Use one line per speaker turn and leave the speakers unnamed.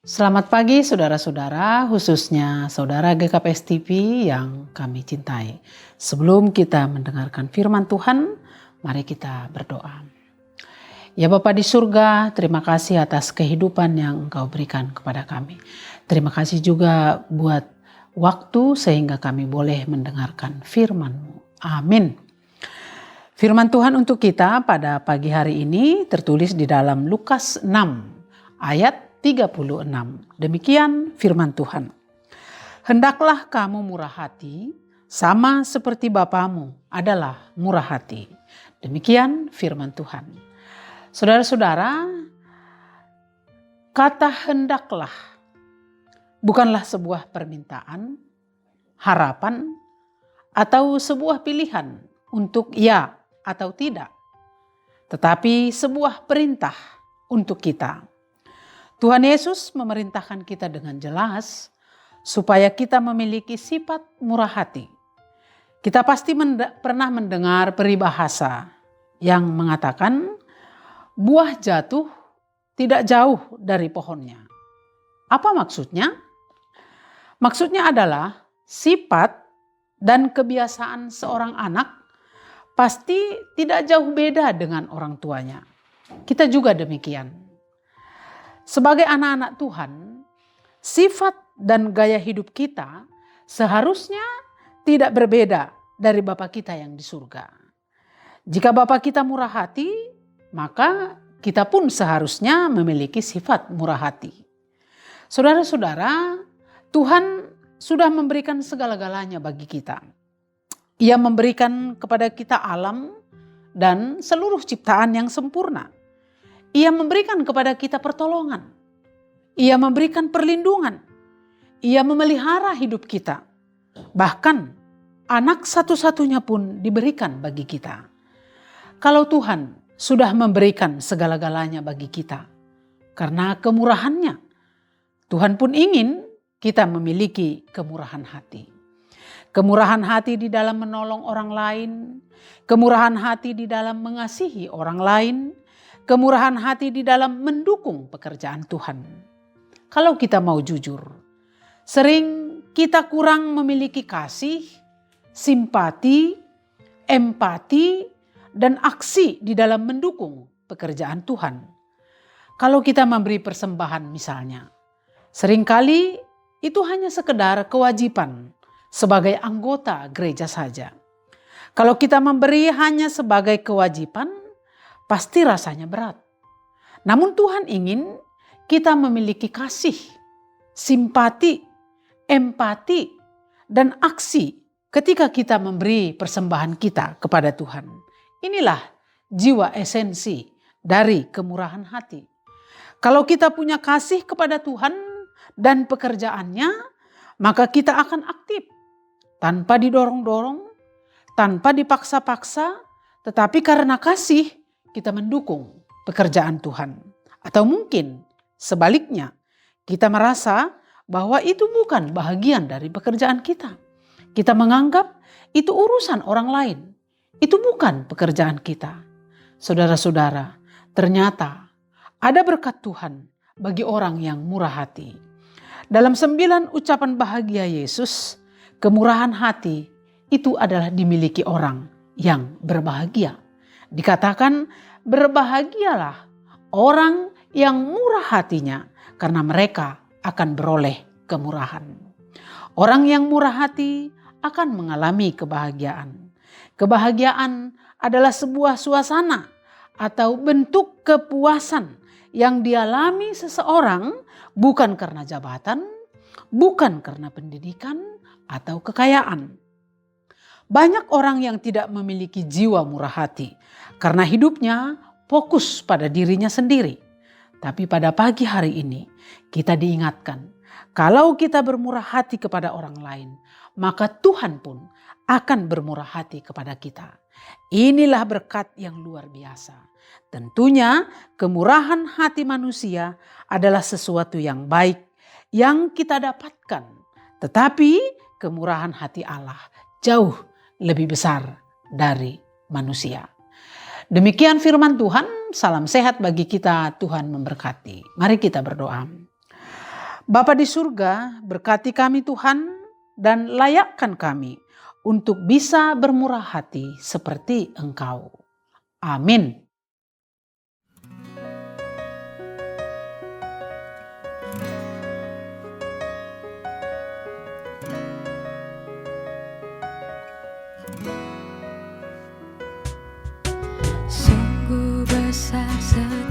Selamat pagi saudara-saudara, khususnya saudara GKPS TV yang kami cintai. Sebelum kita mendengarkan firman Tuhan, mari kita berdoa. Ya Bapa di surga, terima kasih atas kehidupan yang Engkau berikan kepada kami. Terima kasih juga buat waktu sehingga kami boleh mendengarkan firman-Mu. Amin. Firman Tuhan untuk kita pada pagi hari ini tertulis di dalam Lukas 6 ayat 36. Demikian firman Tuhan. Hendaklah kamu murah hati sama seperti Bapamu adalah murah hati. Demikian firman Tuhan. Saudara-saudara, kata hendaklah bukanlah sebuah permintaan, harapan, atau sebuah pilihan untuk ya atau tidak. Tetapi sebuah perintah untuk kita. Tuhan Yesus memerintahkan kita dengan jelas supaya kita memiliki sifat murah hati. Kita pasti pernah mendengar peribahasa yang mengatakan buah jatuh tidak jauh dari pohonnya. Apa maksudnya? Maksudnya adalah sifat dan kebiasaan seorang anak pasti tidak jauh beda dengan orang tuanya. Kita juga demikian. Sebagai anak-anak Tuhan, sifat dan gaya hidup kita seharusnya tidak berbeda dari Bapa kita yang di surga. Jika Bapa kita murah hati, maka kita pun seharusnya memiliki sifat murah hati. Saudara-saudara, Tuhan sudah memberikan segala-galanya bagi kita. Ia memberikan kepada kita alam dan seluruh ciptaan yang sempurna. Ia memberikan kepada kita pertolongan. Ia memberikan perlindungan. Ia memelihara hidup kita. Bahkan anak satu-satunya pun diberikan bagi kita. Kalau Tuhan sudah memberikan segala-galanya bagi kita, karena kemurahannya, Tuhan pun ingin kita memiliki kemurahan hati. Kemurahan hati di dalam menolong orang lain, kemurahan hati di dalam mengasihi orang lain, kemurahan hati di dalam mendukung pekerjaan Tuhan. Kalau kita mau jujur, sering kita kurang memiliki kasih, simpati, empati, dan aksi di dalam mendukung pekerjaan Tuhan. Kalau kita memberi persembahan misalnya, seringkali itu hanya sekedar kewajiban sebagai anggota gereja saja. Kalau kita memberi hanya sebagai kewajiban, pasti rasanya berat. Namun Tuhan ingin kita memiliki kasih, simpati, empati, dan aksi ketika kita memberi persembahan kita kepada Tuhan. Inilah jiwa esensi dari kemurahan hati. Kalau kita punya kasih kepada Tuhan dan pekerjaannya, maka kita akan aktif. Tanpa didorong-dorong, tanpa dipaksa-paksa, tetapi karena kasih, kita mendukung pekerjaan Tuhan. Atau mungkin sebaliknya, kita merasa bahwa itu bukan bahagian dari pekerjaan kita. Kita menganggap itu urusan orang lain. Itu bukan pekerjaan kita. Saudara-saudara, ternyata ada berkat Tuhan bagi orang yang murah hati. Dalam 9 ucapan bahagia Yesus, kemurahan hati itu adalah dimiliki orang yang berbahagia. Dikatakan berbahagialah orang yang murah hatinya karena mereka akan beroleh kemurahan. Orang yang murah hati akan mengalami kebahagiaan. Kebahagiaan adalah sebuah suasana atau bentuk kepuasan yang dialami seseorang bukan karena jabatan, bukan karena pendidikan atau kekayaan. Banyak orang yang tidak memiliki jiwa murah hati karena hidupnya fokus pada dirinya sendiri. Tapi pada pagi hari ini kita diingatkan, kalau kita bermurah hati kepada orang lain, maka Tuhan pun akan bermurah hati kepada kita. Inilah berkat yang luar biasa. Tentunya kemurahan hati manusia adalah sesuatu yang baik yang kita dapatkan. Tetapi kemurahan hati Allah jauh lebih besar dari manusia. Demikian firman Tuhan, salam sehat bagi kita, Tuhan memberkati. Mari kita berdoa. Bapa di surga, berkati kami Tuhan dan layakkan kami untuk bisa bermurah hati seperti Engkau. Amin.
Sungguh besar